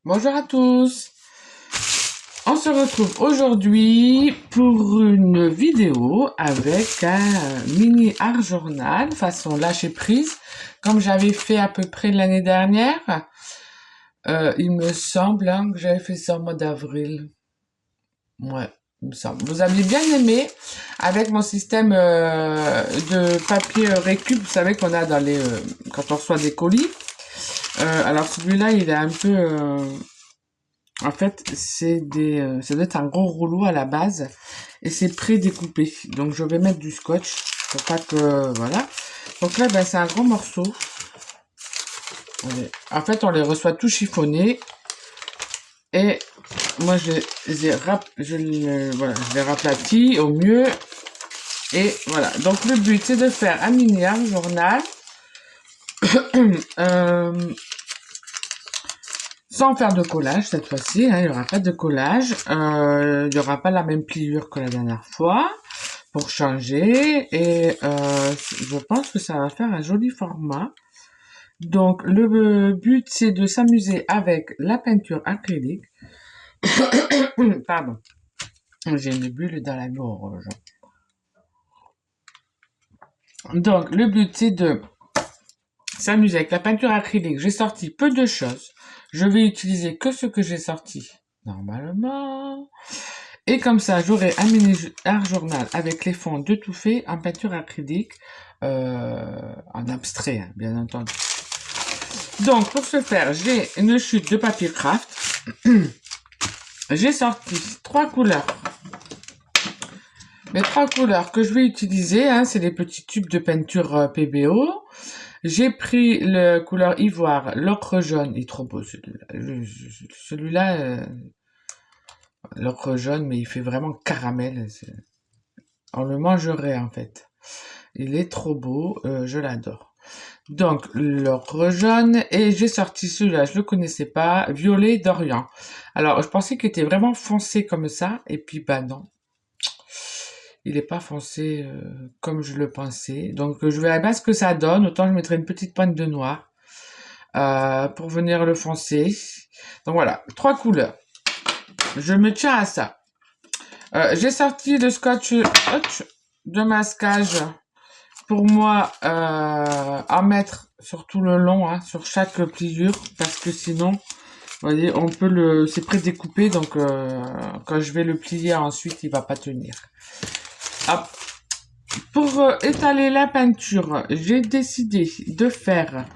Bonjour à tous. On se retrouve aujourd'hui pour une vidéo avec un mini art journal façon lâcher prise, comme j'avais fait à peu près l'année dernière. Il me semble que j'avais fait ça au mois d'avril. Ouais, il me semble. Vous aviez bien aimé avec mon système de papier récup, vous savez qu'on a dans les quand on reçoit des colis. Alors celui-là, il est un peu en fait, ça doit être un gros rouleau à la base et c'est pré-découpé. Donc je vais mettre du scotch pour pas que voilà. Donc là, ben, c'est un gros morceau. En fait, on les reçoit tout chiffonnés et moi je les raplatis au mieux et voilà. Donc le but c'est de faire un mini art journal. Sans faire de collage cette fois-ci, hein, il n'y aura pas de collage, il n'y aura pas la même pliure que la dernière fois pour changer et je pense que ça va faire un joli format. Donc le but c'est de s'amuser avec la peinture acrylique. Pardon, j'ai une bulle dans la gorge. Donc le but c'est de s'amuser avec la peinture acrylique. J'ai sorti peu de choses. Je vais utiliser que ce que j'ai sorti normalement. Et comme ça, j'aurai un mini art journal avec les fonds de tout fait en peinture acrylique, en abstrait, hein, bien entendu. Donc, pour ce faire, j'ai une chute de papier craft. J'ai sorti 3 couleurs. Les 3 couleurs que je vais utiliser, hein, c'est les petits tubes de peinture PBO. J'ai pris le couleur ivoire, l'ocre jaune, il est trop beau celui-là. Celui-là, l'ocre jaune, mais il fait vraiment caramel. On le mangerait en fait. Il est trop beau, je l'adore. Donc l'ocre jaune, et j'ai sorti celui-là, je le connaissais pas, violet d'Orient. Alors je pensais qu'il était vraiment foncé comme ça, et puis bah non. Il n'est pas foncé comme je le pensais. Donc je verrai bien ce que ça donne. Autant je mettrai une petite pointe de noir pour venir le foncer. Donc voilà, 3 couleurs. Je me tiens à ça. J'ai sorti le scotch de masquage pour moi à mettre sur tout le long, hein, sur chaque pliure, parce que sinon, vous voyez, on peut c'est pré-découpé, donc quand je vais le plier ensuite, il va pas tenir. Hop. Pour étaler la peinture, j'ai décidé de faire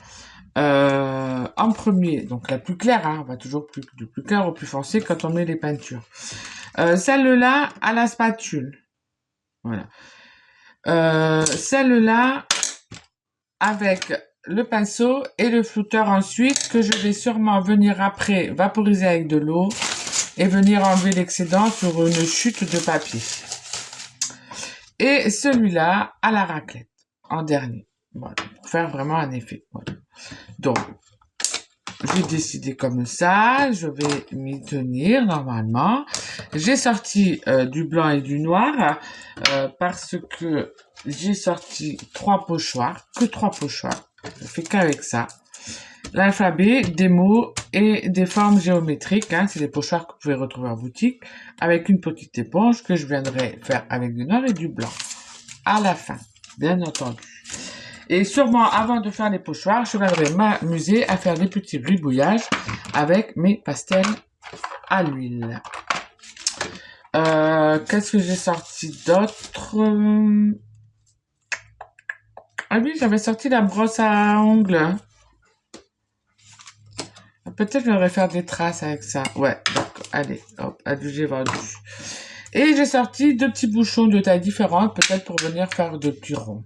en premier, donc la plus claire, hein, on va toujours du plus clair au plus foncé quand on met les peintures. Celle-là à la spatule. Voilà. Celle-là avec le pinceau et le flouteur ensuite, que je vais sûrement venir après vaporiser avec de l'eau et venir enlever l'excédent sur une chute de papier. Et celui-là à la raclette, en dernier. Voilà, pour faire vraiment un effet. Voilà. Donc, j'ai décidé comme ça, je vais m'y tenir normalement. J'ai sorti du blanc et du noir parce que j'ai sorti 3 pochoirs, que 3 pochoirs. Je fais qu'avec ça. L'alphabet, des mots et des formes géométriques. Hein, c'est des pochoirs que vous pouvez retrouver en boutique avec une petite éponge que je viendrai faire avec du noir et du blanc à la fin, bien entendu. Et sûrement, avant de faire les pochoirs, je viendrai m'amuser à faire des petits gribouillages avec mes pastels à l'huile. Qu'est-ce que j'ai sorti d'autre? Ah oui, j'avais sorti la brosse à ongles. Peut-être que je devrais faire des traces avec ça. Ouais, d'accord. Allez, hop, j'ai vendu. Et j'ai sorti 2 petits bouchons de taille différente, peut-être pour venir faire de petits ronds.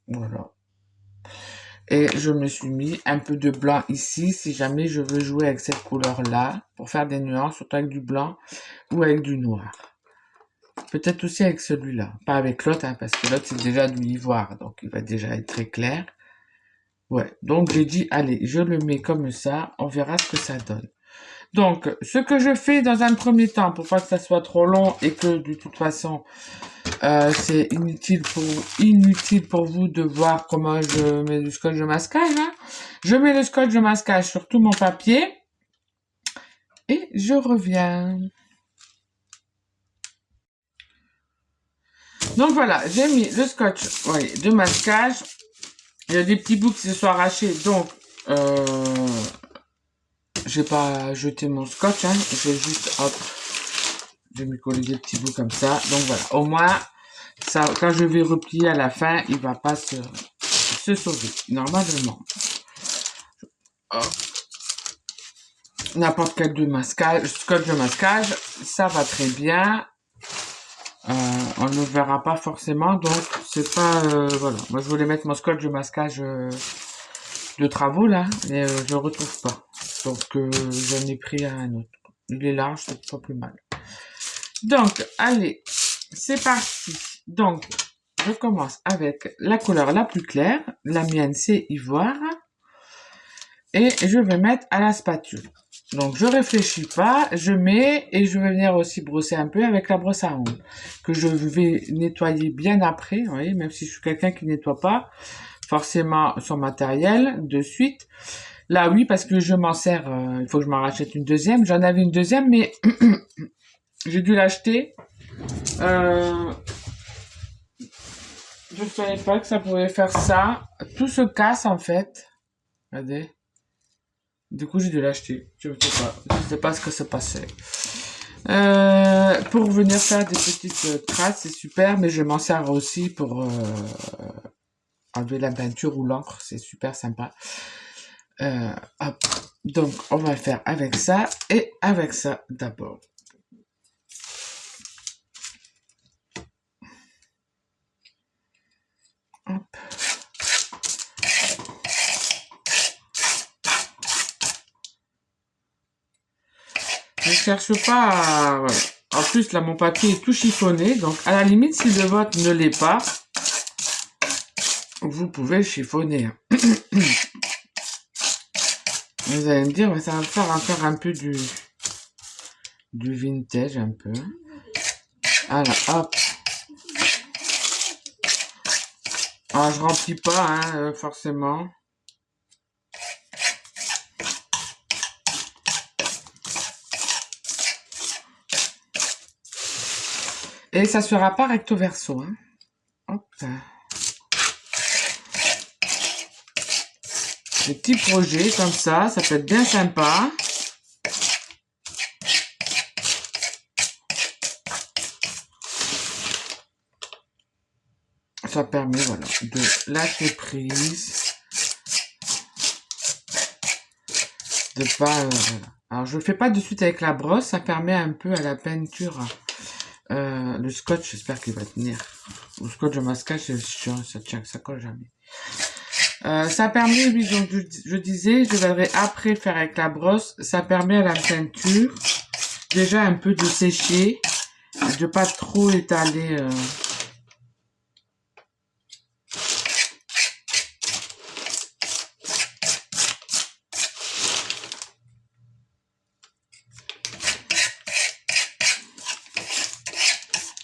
Voilà. Et je me suis mis un peu de blanc ici, si jamais je veux jouer avec cette couleur-là, pour faire des nuances, surtout avec du blanc ou avec du noir. Peut-être aussi avec celui-là, pas avec l'autre, hein, parce que l'autre c'est déjà du ivoire, donc il va déjà être très clair. Ouais, donc j'ai dit, allez, je le mets comme ça, on verra ce que ça donne. Donc, ce que je fais dans un premier temps, pour pas que ça soit trop long et que de toute façon, c'est inutile pour vous de voir comment je mets le scotch de masquage. Hein. Je mets le scotch de masquage sur tout mon papier. et je reviens. Donc voilà, j'ai mis le scotch de masquage. Il y a des petits bouts qui se sont arrachés, donc j'ai pas jeté mon scotch, hein. J'ai juste, hop, j'ai mis coller des petits bouts comme ça. Donc voilà, au moins, ça, quand je vais replier à la fin, il va pas se sauver, normalement. N'importe quel scotch de masquage, ça va très bien. On ne verra pas forcément, donc c'est pas, voilà. Moi, je voulais mettre mon scotch de masquage de travaux, là, mais je le retrouve pas. Donc, j'en ai pris un autre. Il est large, c'est pas plus mal. Donc, allez, c'est parti. Donc, je commence avec la couleur la plus claire. La mienne, c'est ivoire. Et je vais mettre à la spatule. Donc, je réfléchis pas, je mets et je vais venir aussi brosser un peu avec la brosse à ongles que je vais nettoyer bien après, vous voyez, même si je suis quelqu'un qui nettoie pas forcément son matériel de suite. Là, oui, parce que je m'en sers, il faut que je m'en rachète une deuxième. J'en avais une deuxième, mais j'ai dû l'acheter. Je savais pas que ça pouvait faire ça. Tout se casse, en fait. Regardez. Du coup, j'ai dû l'acheter. Je sais pas ce que ça passait. Pour venir faire des petites traces, c'est super, mais je m'en sers aussi pour enlever la peinture ou l'encre, c'est super sympa. Hop. Donc, on va le faire avec ça et avec ça d'abord. Hop. Je cherche pas à... Voilà. En plus, là, mon papier est tout chiffonné, donc à la limite, si le vôtre ne l'est pas, vous pouvez le chiffonner. Vous allez me dire, mais ça va me faire un peu du vintage, un peu. Alors, hop. Alors, je remplis pas, hein, forcément. Et ça sera pas recto verso, hein. Hop. Des petits projets comme ça peut être bien sympa. Ça permet, voilà, de lâcher prise. De pas... Alors, je le fais pas de suite avec la brosse, ça permet un peu à la peinture. Le scotch, j'espère qu'il va tenir. Le scotch de masquage, c'est chiant, ça tient, ça colle jamais. Ça permet, oui, donc je disais, je vais après faire avec la brosse, ça permet à la peinture déjà un peu de sécher, de pas trop étaler.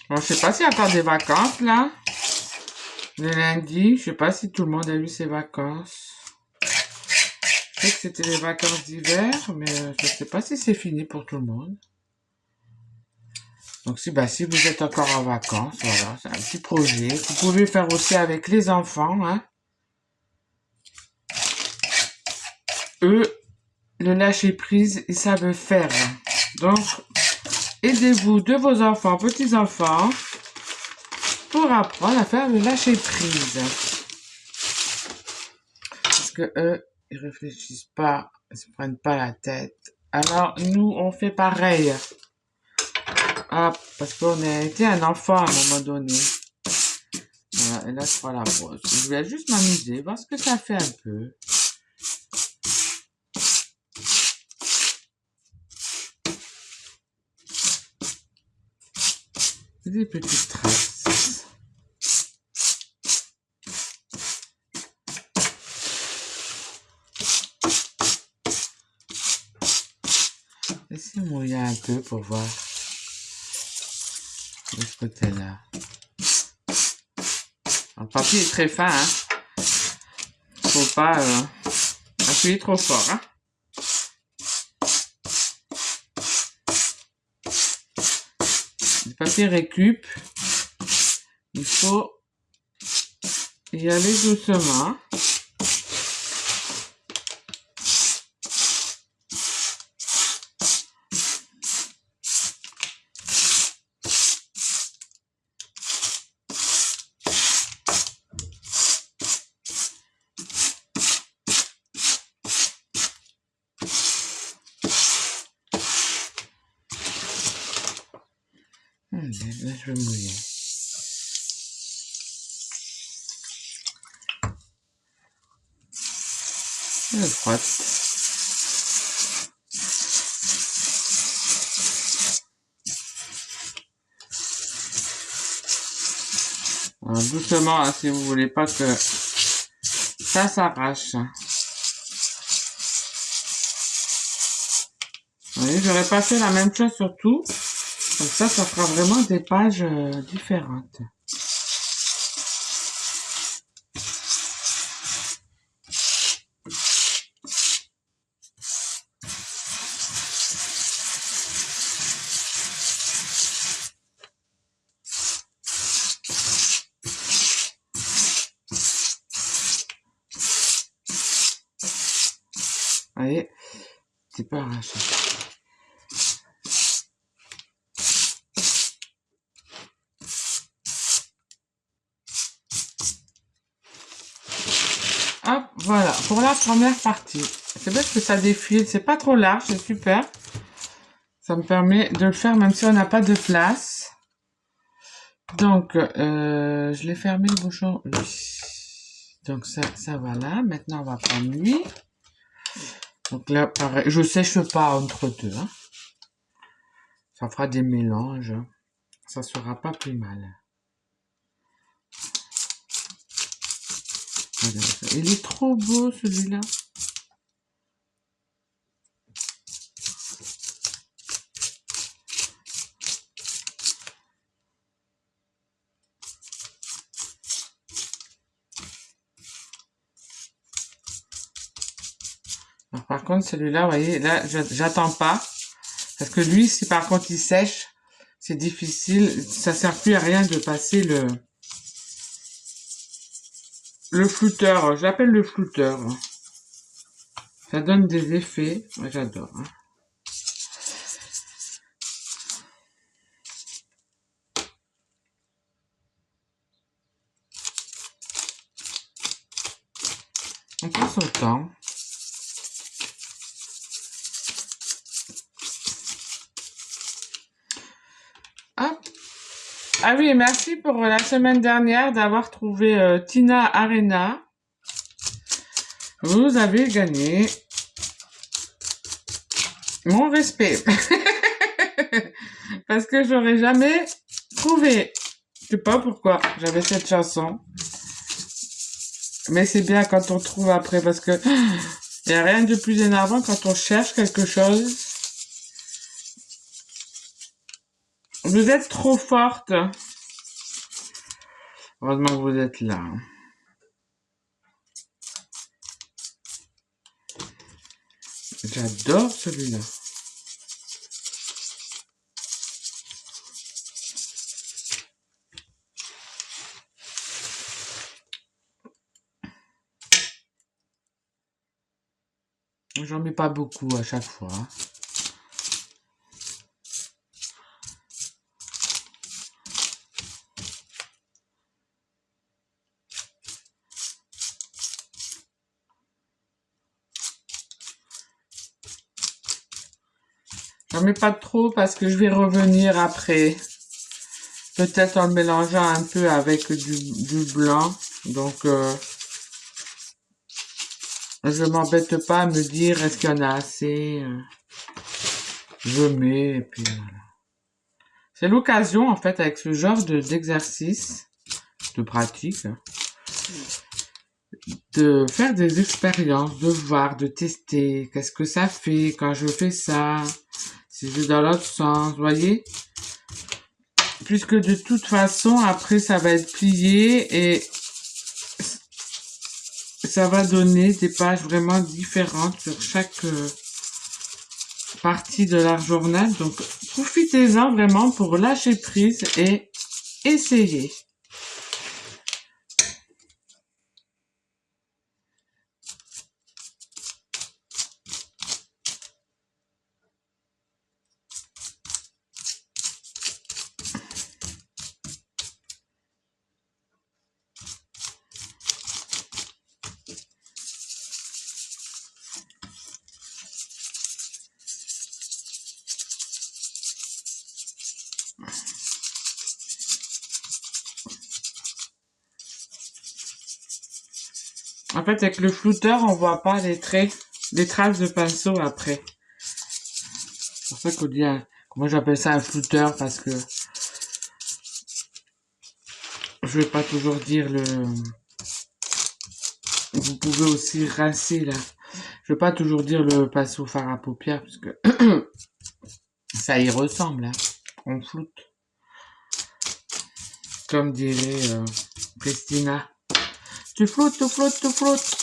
Bon, je sais pas s'il y a encore des vacances là. Le lundi, je sais pas si tout le monde a eu ses vacances. Je sais que c'était les vacances d'hiver, mais je sais pas si c'est fini pour tout le monde. Donc si vous êtes encore en vacances, voilà, c'est un petit projet. Vous pouvez faire aussi avec les enfants, hein. Eux, le lâcher prise, ils savent faire. Donc, aidez-vous de vos enfants, petits-enfants, pour apprendre à faire le lâcher prise. Parce que eux, ils réfléchissent pas, ils se prennent pas la tête. Alors, nous, on fait pareil. Hop, parce qu'on a été un enfant à un moment donné. Voilà, et là, je prends la brosse. Je vais juste m'amuser, voir ce que ça fait un peu. Des petites traces. Laissez mouiller un peu pour voir de ce côté-là. Le papier est très fin, hein. Faut pas appuyer trop fort, hein. papier récup. Il faut y aller doucement. Là, je vais mouiller. Je frotte. Alors, doucement, hein, si vous voulez pas que ça s'arrache. Vous voyez, j'aurais pas fait la même chose sur tout. Comme ça fera vraiment des pages différentes. Vous voyez, c'est pas arraché. Hop, voilà, pour la première partie. C'est bien que ça défile, c'est pas trop large, c'est super. Ça me permet de le faire même si on n'a pas de place. Donc, je l'ai fermé le bouchon, oui. Donc ça va là. Maintenant, on va prendre lui. Donc là, pareil, je sèche pas entre deux. Hein. Ça fera des mélanges. Ça sera pas plus mal. Il est trop beau celui-là. Alors, par contre, celui-là, vous voyez, là, j'attends pas. Parce que lui, si par contre il sèche, c'est difficile. Ça sert plus à rien de passer le flouteur. Je l'appelle le flouteur. Ça donne des effets. Moi, j'adore. Hein. On passe au temps. Hop. Ah oui, merci pour la semaine dernière d'avoir trouvé Tina Arena. Vous avez gagné mon respect. Parce que j'aurais jamais trouvé. Je sais pas pourquoi j'avais cette chanson. Mais c'est bien quand on trouve après parce que il n'y a rien de plus énervant quand on cherche quelque chose. Vous êtes trop forte. Heureusement que vous êtes là. J'adore celui-là. J'en mets pas beaucoup à chaque fois. J'en mets pas trop parce que je vais revenir après. Peut-être en le mélangeant un peu avec du blanc. Donc, je m'embête pas à me dire est-ce qu'il y en a assez. Je mets et puis voilà. C'est l'occasion en fait avec ce genre d'exercice, de pratique, de faire des expériences, de voir, de tester, qu'est-ce que ça fait quand je fais ça, si je vais dans l'autre sens, vous voyez? Puisque de toute façon, après, ça va être plié et ça va donner des pages vraiment différentes sur chaque partie de l'art journal. Donc, Profitez-en vraiment pour lâcher prise et essayer. En fait, avec le flouteur, on voit pas les traits, les traces de pinceau après. C'est pour ça qu'on dit, moi j'appelle ça un flouteur parce que je vais pas toujours dire le. Vous pouvez aussi rincer là. Je vais pas toujours dire le pinceau fard à paupières parce que ça y ressemble. Hein. On floute. Comme dirait Christina. Tu floutes, tu floutes, tu floutes.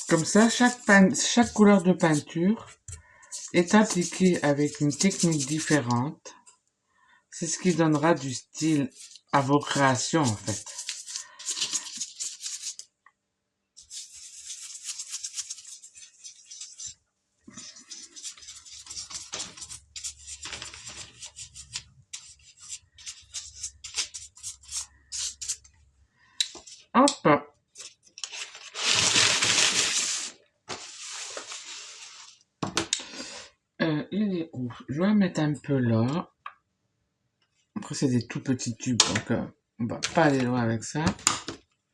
Comme ça, chaque couleur de peinture est appliquée avec une technique différente. C'est ce qui donnera du style à vos créations en fait. Hop. Il est où? Je vais en mettre un peu là. Après, c'est des tout petits tubes, donc on va pas aller loin avec ça.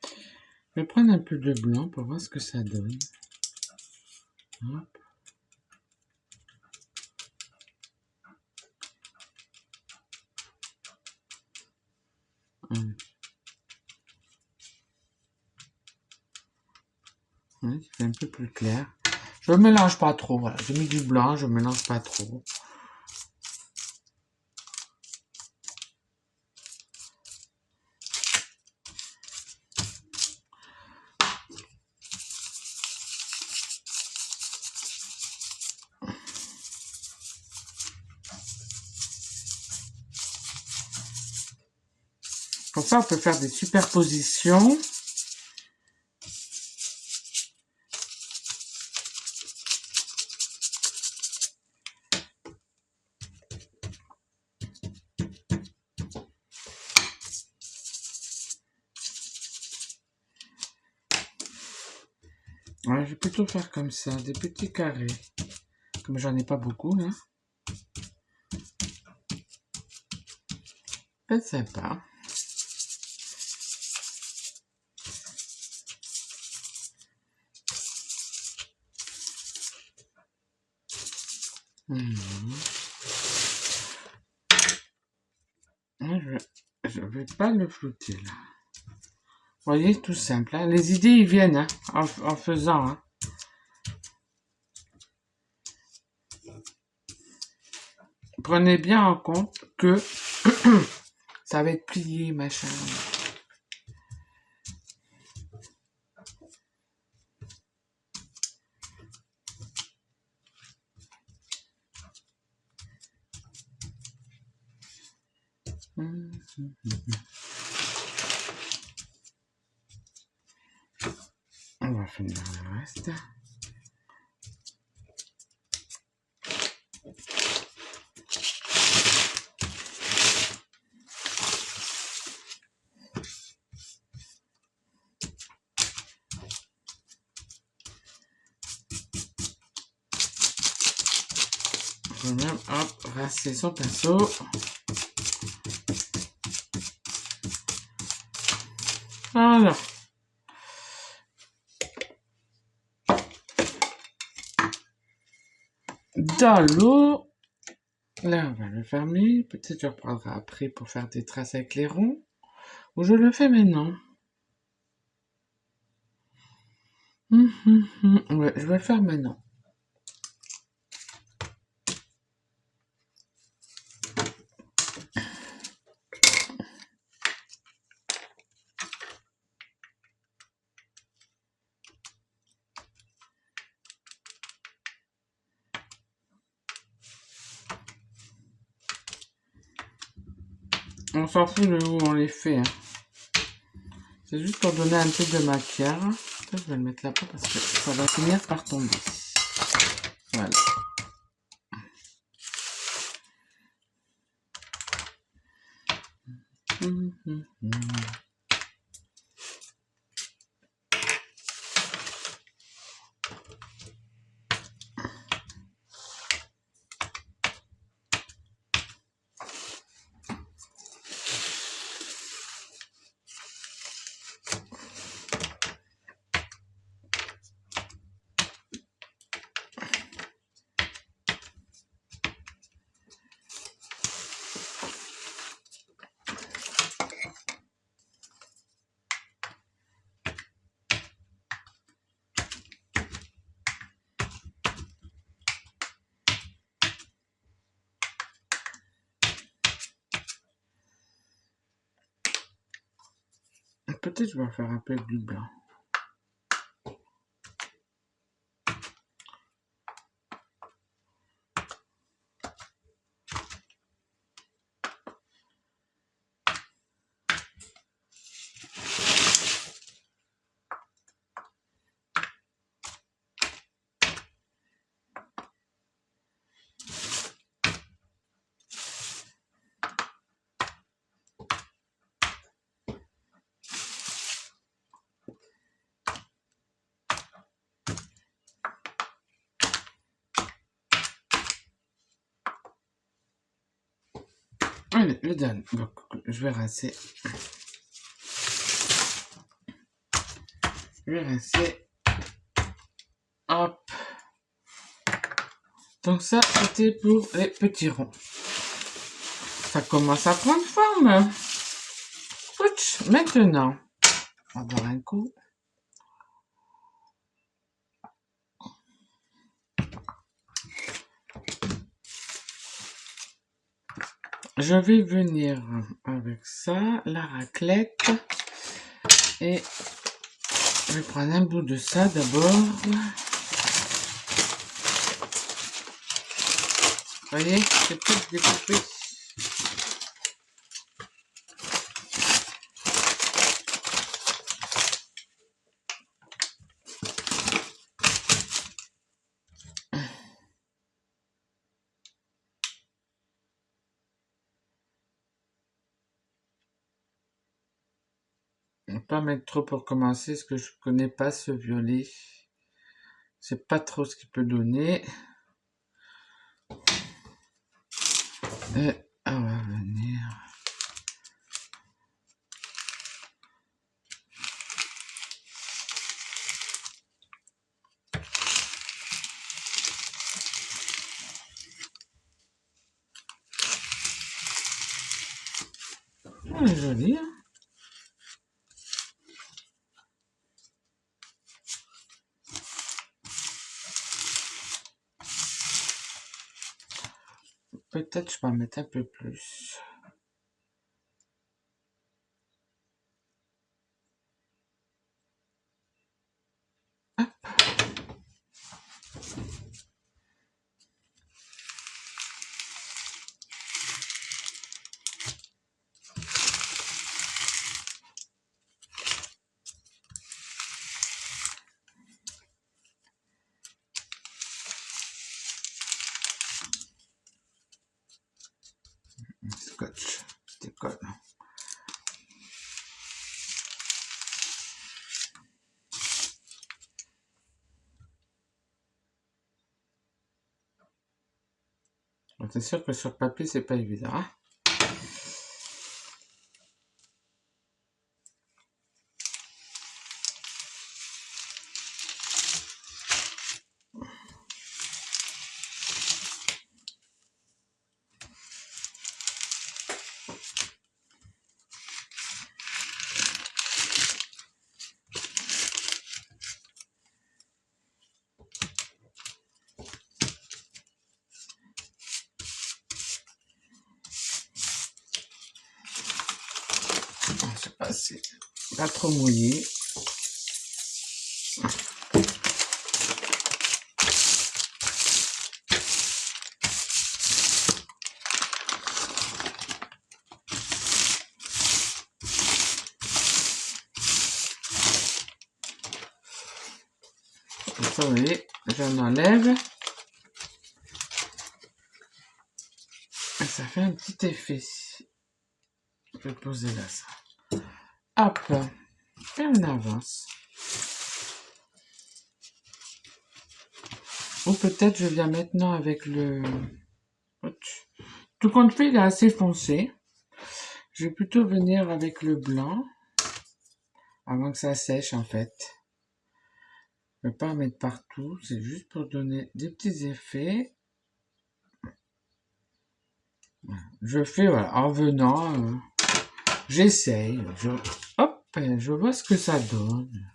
Je vais prendre un peu de blanc pour voir ce que ça donne. Hop. Oui, c'est un peu plus clair. Je mélange pas trop, voilà. J'ai mis du blanc, je mélange pas trop. Comme ça, on peut faire des superpositions. Ouais, je vais plutôt faire comme ça, des petits carrés. Comme j'en ai pas beaucoup, là. C'est sympa. Je vais pas le flouter, là. Vous voyez, tout simple. Hein. Les idées, ils viennent hein, en faisant. Hein. Prenez bien en compte que ça va être plié, machin. On va finir le reste. Je vais même, hop, rincer son pinceau. Voilà. Dans l'eau. Là, on va le fermer. Peut-être je reprendrai après pour faire des traces avec les ronds. Ou je le fais maintenant. Ouais, je vais le faire maintenant. On s'en fout de où on les fait. Hein. C'est juste pour donner un peu de matière. Ça, je vais le mettre là-bas parce que ça va finir par tomber. Voilà. Peut-être je vais faire un peu du blanc. Allez, le dernier. Donc, je vais rincer. Je vais rincer. Hop. Donc ça, c'était pour les petits ronds. Ça commence à prendre forme. Ouch, maintenant, on va boire un coup. Je vais venir avec ça, la raclette. Et je vais prendre un bout de ça d'abord. Vous voyez, c'est tout découpé. On va pas mettre trop pour commencer, parce que je connais pas ce violet. Je sais pas trop ce qu'il peut donner. Et on va venir. Elle est jolie, hein? Peut-être je peux en mettre un peu plus. C'est sûr que sur papier, c'est pas évident. Hein. Je sais pas si pas trop mouillé. Comme ça, vous voyez, j'en enlève. Et ça fait un petit effet. Je vais poser là ça. Hop. Et on avance. Ou peut-être je viens maintenant avec le... Tout compte fait, il est assez foncé. Je vais plutôt venir avec le blanc. Avant que ça sèche en fait. Je ne vais pas en mettre partout. C'est juste pour donner des petits effets. Je fais voilà, en venant. J'essaye. Hop, je vois ce que ça donne.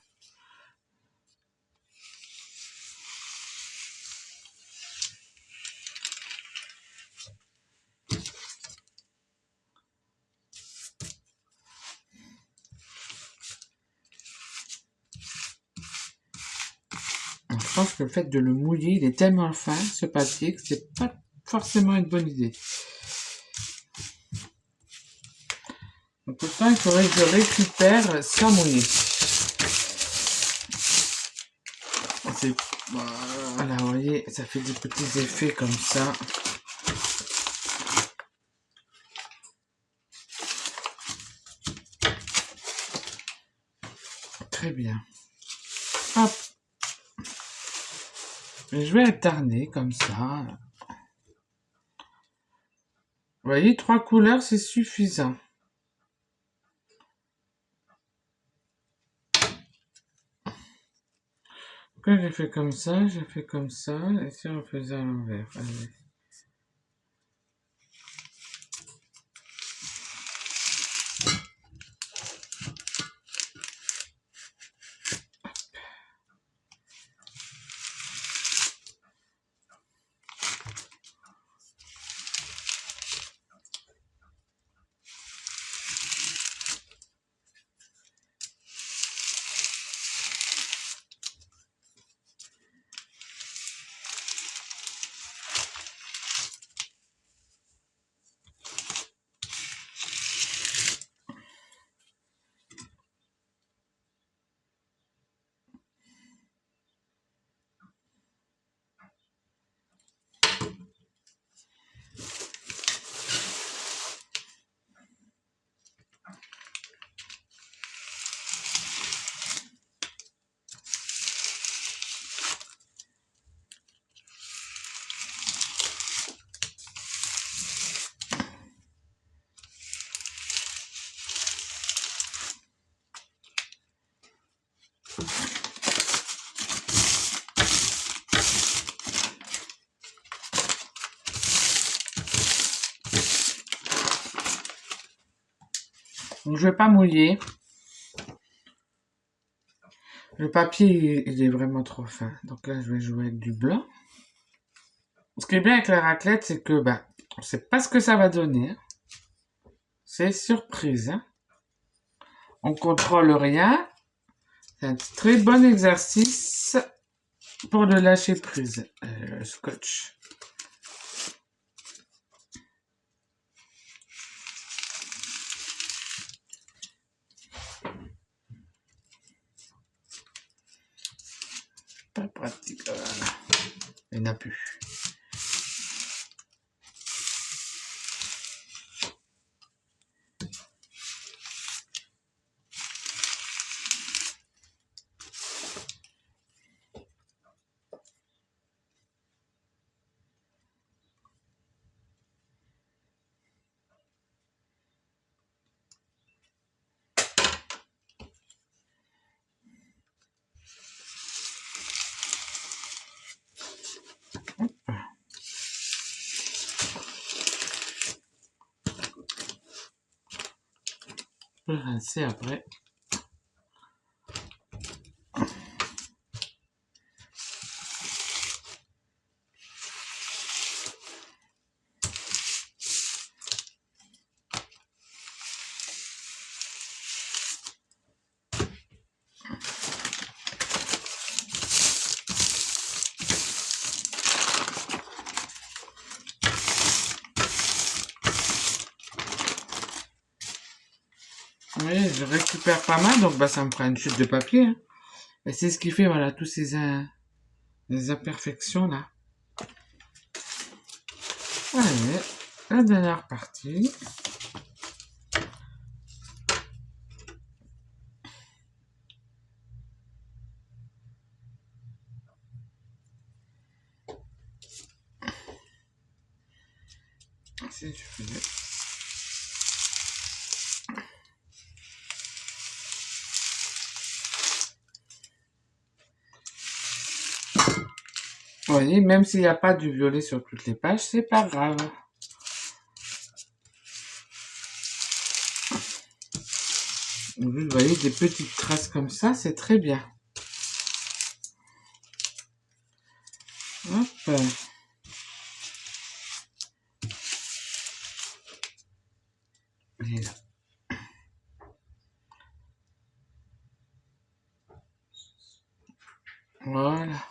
Je pense que le fait de le mouiller, il est tellement fin, ce papier, que c'est pas forcément une bonne idée. Donc pourtant, il faudrait que je récupère sans mouiller. Voilà, vous voyez, ça fait des petits effets comme ça. Très bien. Hop. Et je vais alterner comme ça. Vous voyez, 3 couleurs, c'est suffisant. Quand j'ai fait comme ça, j'ai fait comme ça, et si on faisait à l'envers. Allez. Donc je vais pas mouiller. Le papier, il est vraiment trop fin. Donc là, je vais jouer avec du blanc. Ce qui est bien avec la raclette, c'est que, ben, on sait pas ce que ça va donner. C'est surprise, hein. On contrôle rien. C'est un très bon exercice pour le lâcher prise. Le scotch. Pas pratique. Voilà. Il n'y en a plus. peux rincer après. Oui, je récupère pas mal, donc bah, ça me fera une chute de papier, hein. Et c'est ce qui fait, voilà, tous ces les imperfections là. Allez, la dernière partie. Si tu faisais. Vous voyez, même s'il n'y a pas du violet sur toutes les pages, c'est pas grave. Vous voyez, des petites traces comme ça, c'est très bien. Hop. Et là. Voilà.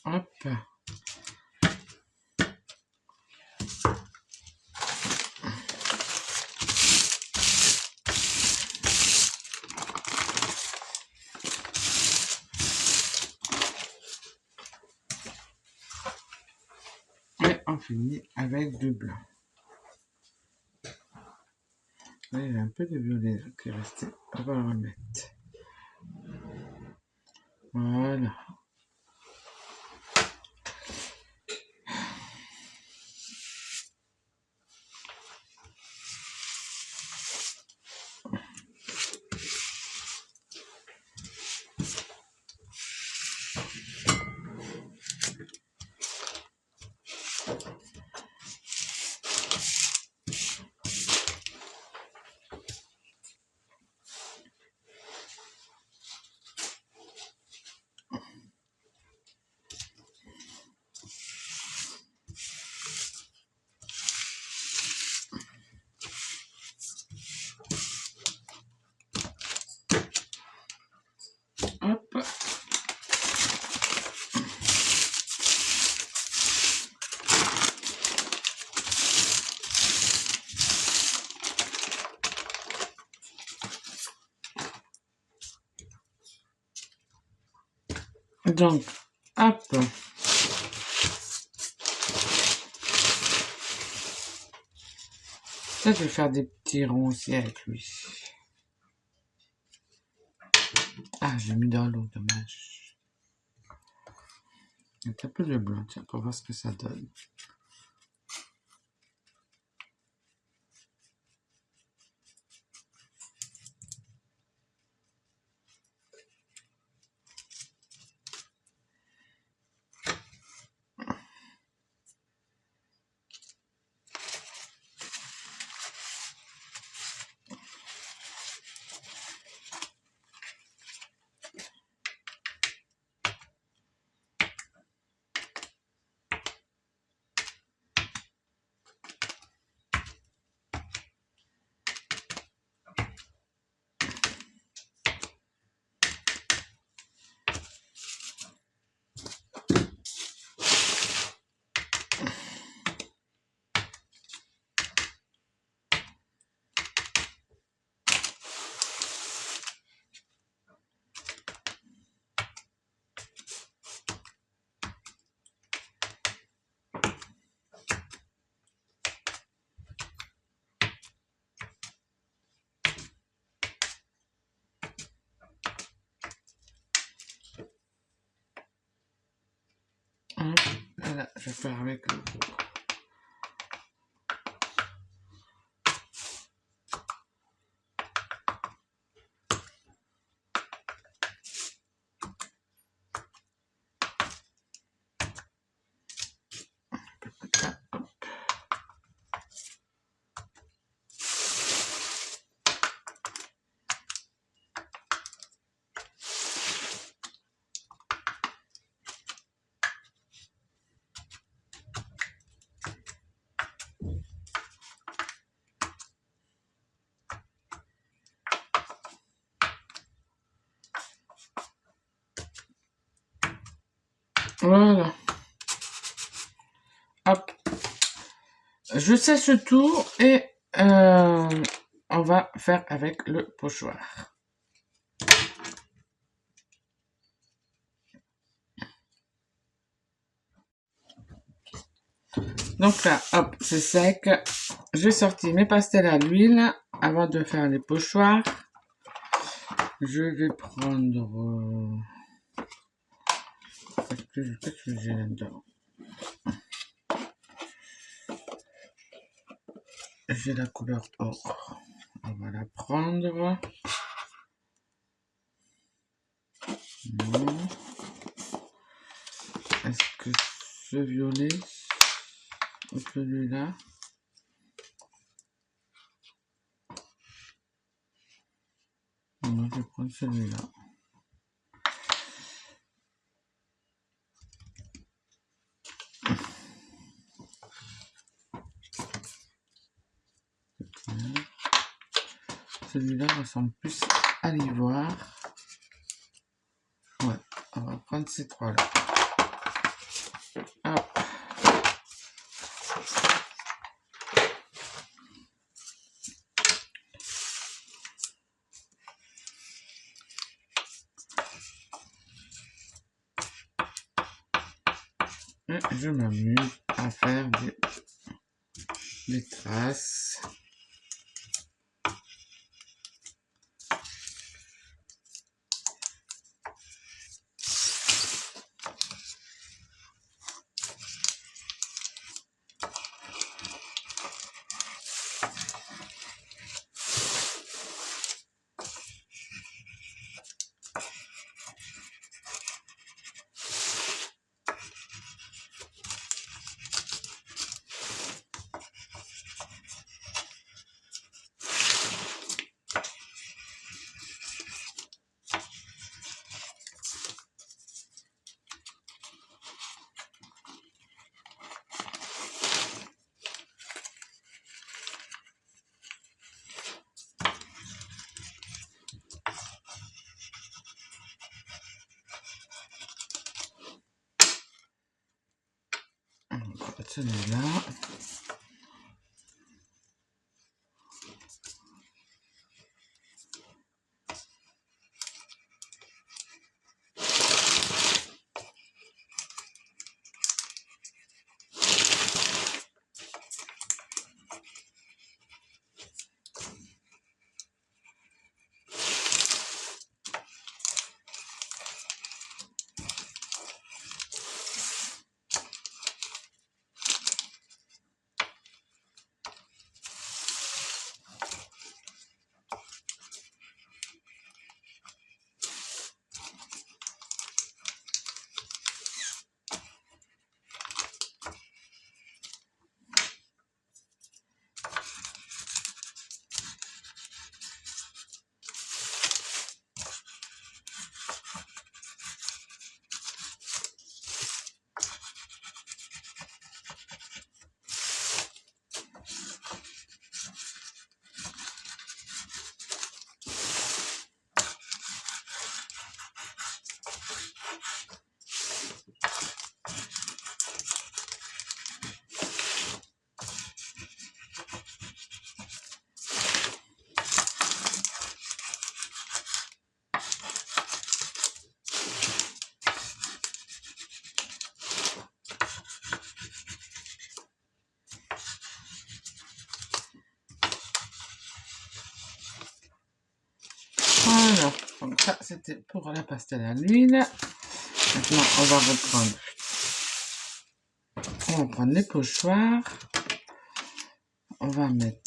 Hop. Et on finit avec du blanc. Là, il y a un peu de violet qui est resté. On va le remettre. Voilà. Hop. Donc, hop. Ça, je vais faire des petits ronds aussi avec lui. Ah, j'ai mis dans l'eau, dommage. Il y a un peu de blanc, tiens, pour voir ce que ça donne. Hop. Voilà, je vais faire avec le Voilà. Hop. Je sèche tout et on va faire avec le pochoir. Donc là, hop, c'est sec. J'ai sorti mes pastels à l'huile avant de faire les pochoirs. Je vais prendre... Qu'est-ce que j'ai là-dedans? J'ai la couleur or. On va la prendre. Non. Est-ce que ce violet ou celui-là? Non, je vais prendre celui-là. Celui-là ressemble plus à l'ivoire. Ouais, on va prendre ces trois-là. Hop. Et je m'amuse à faire des traces. Celui-là. Voilà, donc ça c'était pour la pastel à l'huile. Maintenant on va prendre les pochoirs. On va mettre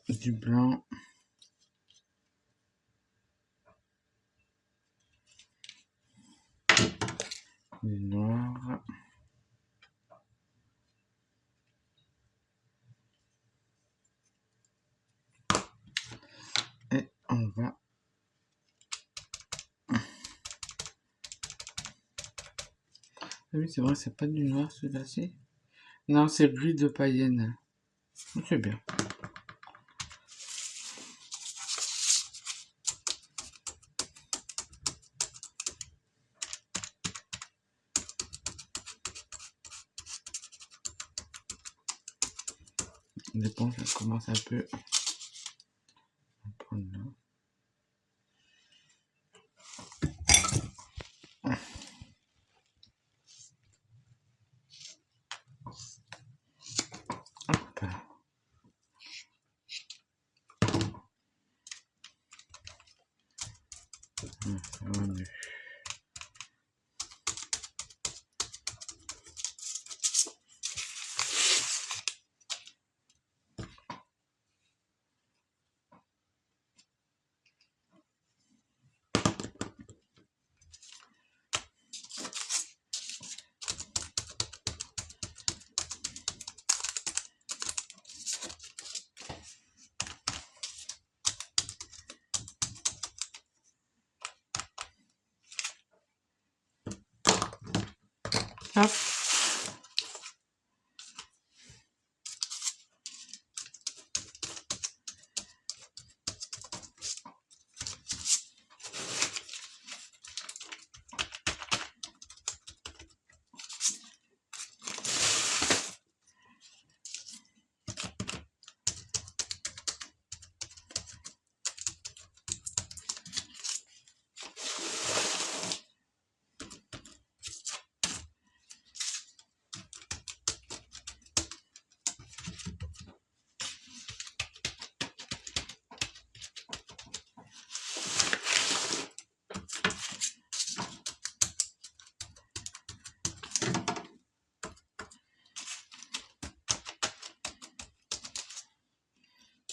du blanc. Du noir. Et on va... Oui, c'est vrai, c'est pas du noir celui-là-ci. Non, c'est gris de païenne. C'est bien. L'éponge, elle commence un peu à prendre là. Hop. Ça va mieux. Hop.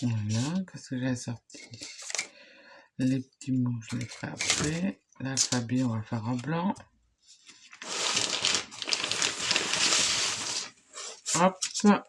Voilà, qu'est-ce que j'ai sorti? Les petits mots, je les ferai après. L'alphabet, on va faire en blanc. Hop. Hop.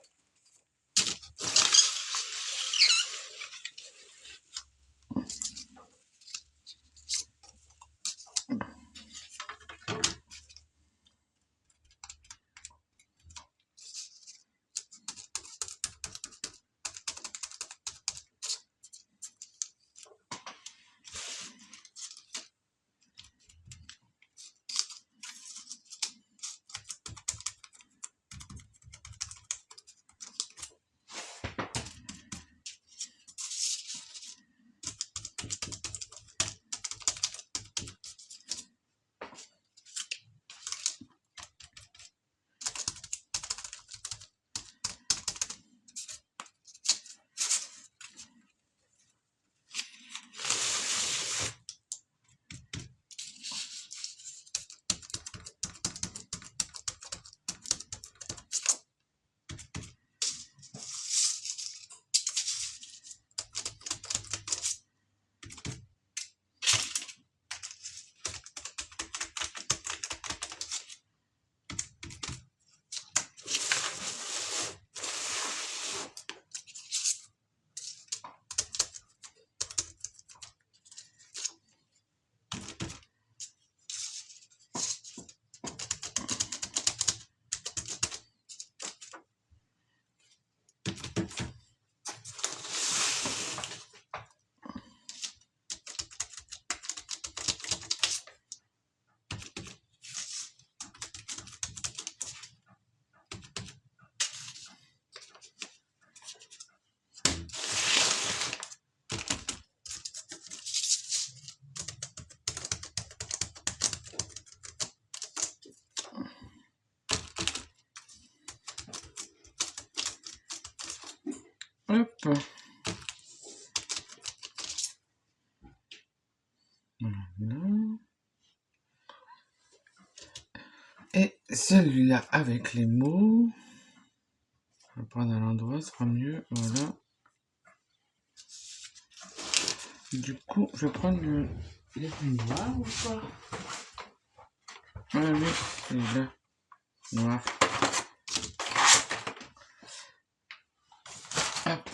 Voilà. Et celui-là avec les mots. Je vais prendre à l'endroit, ce sera mieux. Voilà. Du coup, je vais prendre le noir ou pas? Ah oui, celui-là. Noir. Hop.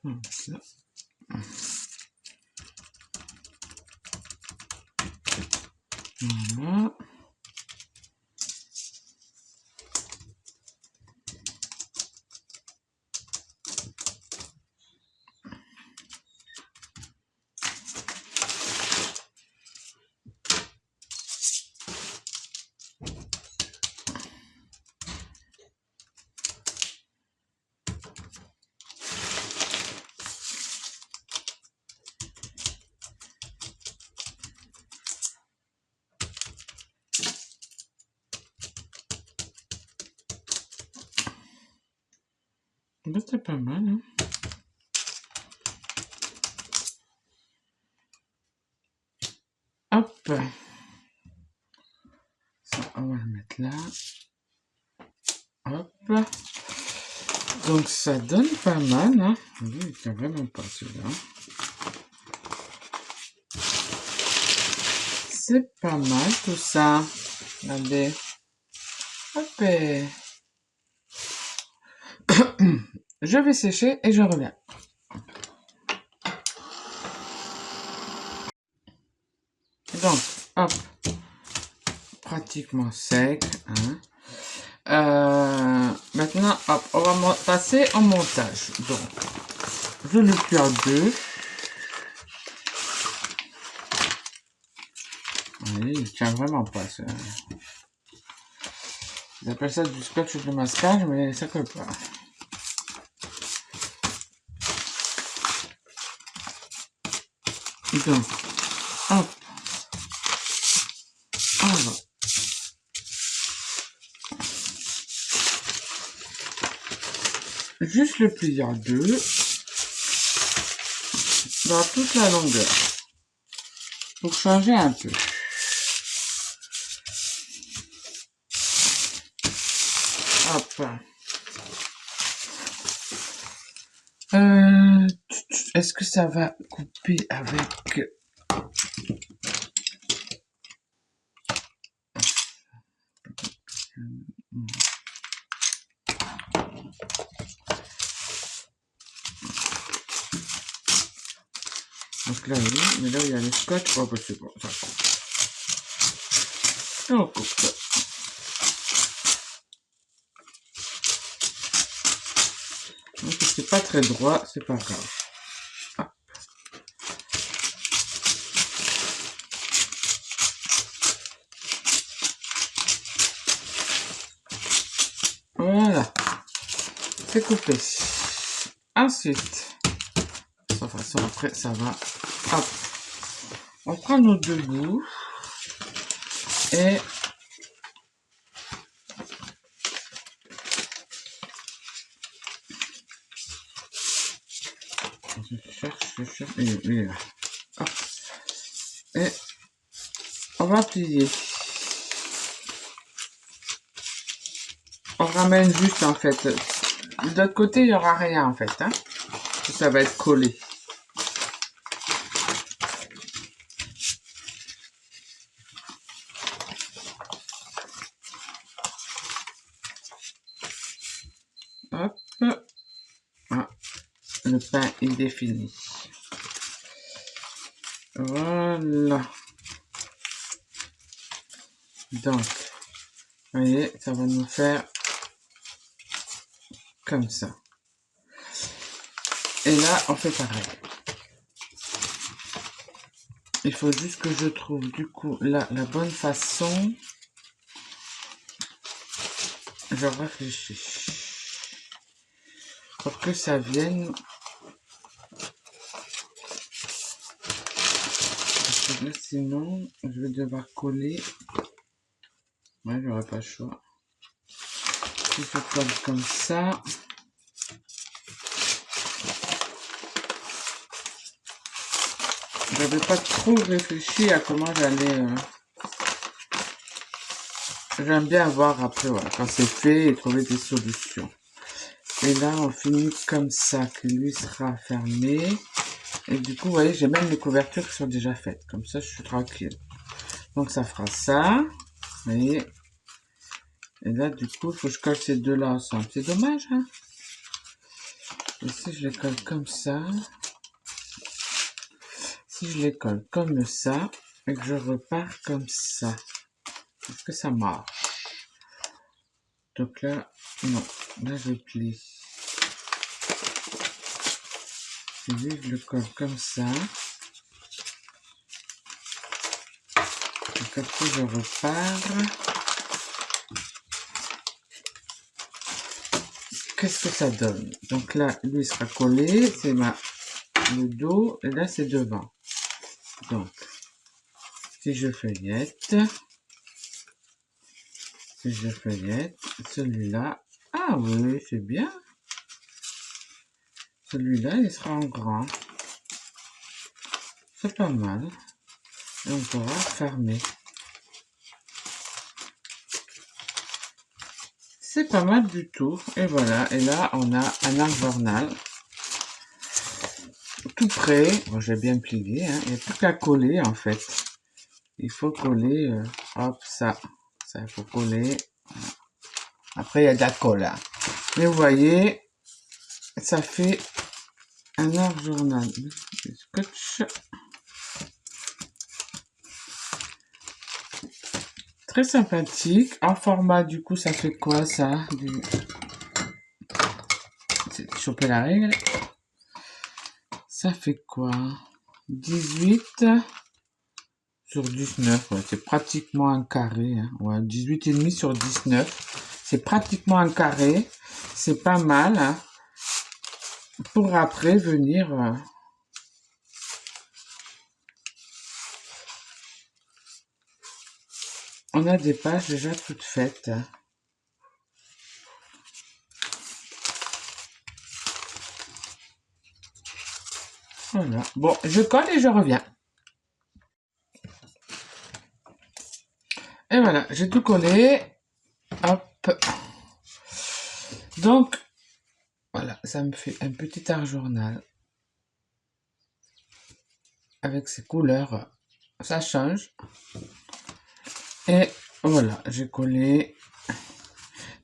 Voilà. Voilà. Ben, c'est pas mal, hein. Hop. Ça, on va le mettre là. Hop. Donc ça donne pas mal, hein. Oui, il tient vraiment pas celui-là. C'est pas mal tout ça. Regardez. Hop. Je vais sécher et je reviens. Donc, hop. Pratiquement sec, hein. Maintenant, hop, on va passer au montage. Donc, je le plie en deux. Oui, il tient vraiment pas. Ils appellent ça du scotch de masquage, mais ça colle pas. Donc, hop, on va juste le plier en deux dans toute la longueur pour changer un peu. Hop. Est-ce que ça va couper avec... Donc là, oui, mais là où il y a le scotch, oh bah c'est bon, ça coupe. Et on coupe. Donc c'est pas très droit, c'est pas grave. Hop. Voilà, c'est coupé. Ensuite, de toute façon après ça va. Hop. On prend nos deux bouts et je cherche, il est là. Hop. Et on va plier. On ramène juste en fait. De l'autre côté, il n'y aura rien en fait, hein. Ça va être collé. Hop. Ah, le pain est défini. Voilà. Donc, vous voyez, ça va nous faire comme ça. Et là, on fait pareil. Il faut juste que je trouve du coup là la bonne façon. Je réfléchis. Pour que ça vienne. Parce que là, sinon, je vais devoir coller. Ouais, j'aurai pas le choix. Si je colle comme ça. J'avais pas trop réfléchi à comment j'allais. J'aime bien voir après, voilà, quand c'est fait et trouver des solutions. Et là, on finit comme ça, que lui sera fermé. Et du coup, vous voyez, j'ai même les couvertures qui sont déjà faites. Comme ça, je suis tranquille. Donc, ça fera ça. Vous voyez. Et là, du coup, il faut que je colle ces deux-là ensemble. C'est dommage, hein. Ici, je les colle comme ça. Si je les colle comme ça, et que je repars comme ça, est-ce que ça marche? Donc là, non. Là, je plie. Et lui, je le colle comme ça. Donc après, je repars. Qu'est-ce que ça donne? Donc là, lui sera collé. C'est le dos. Et là, c'est devant. Donc, si je feuillette, celui-là. Ah oui, c'est bien. Celui-là, il sera en grand. C'est pas mal. Et on pourra fermer. C'est pas mal du tout. Et voilà. Et là, on a un arc journal. Tout prêt. Bon, j'ai bien plié. Hein. Il n'y a plus qu'à coller, en fait. Il faut coller. Hop, ça. Ça, il faut coller. Après, il y a de la colle. Hein. Mais vous voyez, ça fait un arc journal. Scotch. Très sympathique. En format, du coup, ça fait quoi, ça? C'est choper la règle. Ça fait quoi? 18 sur 19. Ouais, c'est pratiquement un carré. Hein. Ouais, 18,5 sur 19. C'est pratiquement un carré. C'est pas mal. Hein. Pour après venir... on a des pages déjà toutes faites. Voilà. Bon, je colle et je reviens. Et voilà, j'ai tout collé. Hop. Donc, voilà, ça me fait un petit art journal. Avec ces couleurs, ça change. Et voilà, j'ai collé.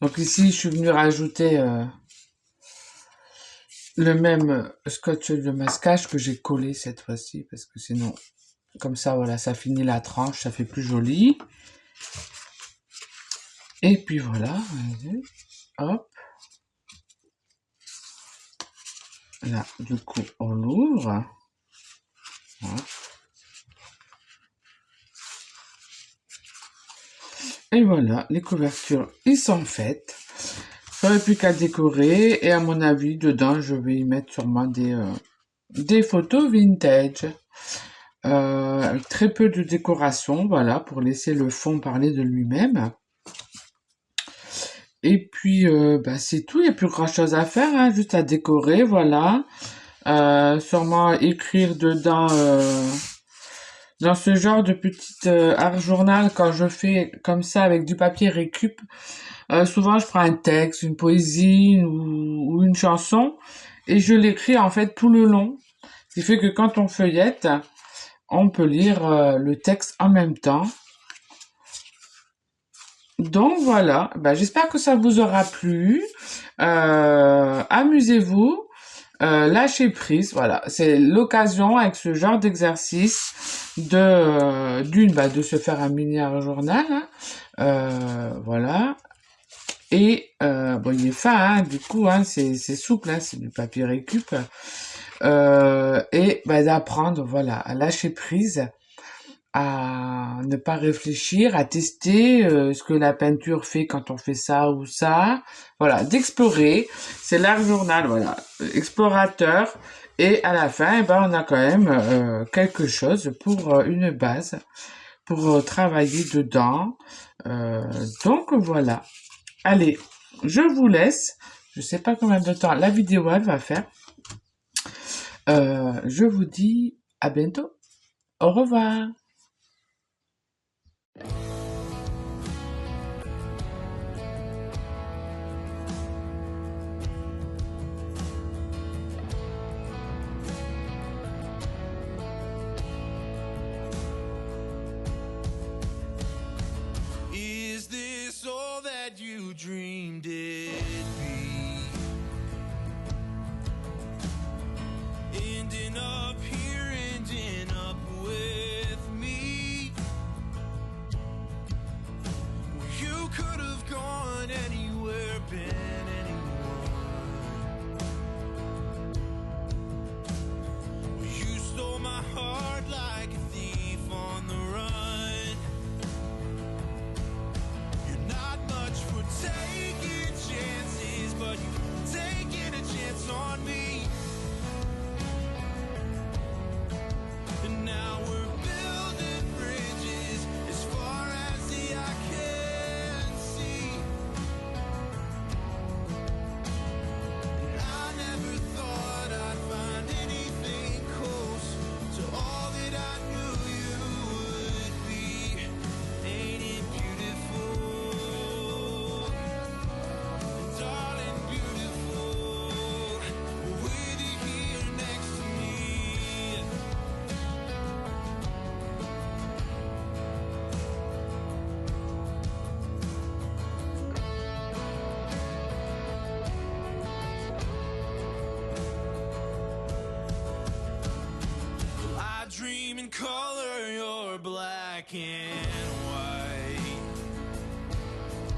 Donc ici, je suis venu rajouter le même scotch de masquage que j'ai collé cette fois-ci. Parce que sinon, comme ça, voilà, ça finit la tranche, ça fait plus joli. Et puis voilà, hop. Là, du coup, on l'ouvre. Voilà. Et voilà, les couvertures, ils sont faites. Il n'y aurait plus qu'à décorer. Et à mon avis, dedans, je vais y mettre sûrement des photos vintage. Avec très peu de décoration, voilà, pour laisser le fond parler de lui-même. Et puis, bah, c'est tout, il n'y a plus grand-chose à faire, hein, juste à décorer, voilà. Sûrement écrire dedans, dans ce genre de petite art journal, quand je fais comme ça avec du papier récup, souvent je prends un texte, une poésie ou une chanson, et je l'écris en fait tout le long. Ce qui fait que quand on feuillette, on peut lire le texte en même temps. Donc voilà, bah, j'espère que ça vous aura plu. Amusez-vous, lâchez prise. Voilà, c'est l'occasion avec ce genre d'exercice de se faire un mini journal. Hein. Voilà. Et bon, il est fin, hein, du coup, hein, c'est souple, hein, c'est du papier récup. Et bah, d'apprendre, voilà, à lâcher prise, à ne pas réfléchir, à tester ce que la peinture fait quand on fait ça ou ça. Voilà, d'explorer. C'est l'art journal, voilà, explorateur. Et à la fin, eh ben, on a quand même quelque chose pour une base, pour travailler dedans. Donc voilà. Allez, je vous laisse. Je sais pas combien de temps la vidéo elle va faire. Je vous dis à bientôt. Au revoir. Is this all that you dreamed it'd be? can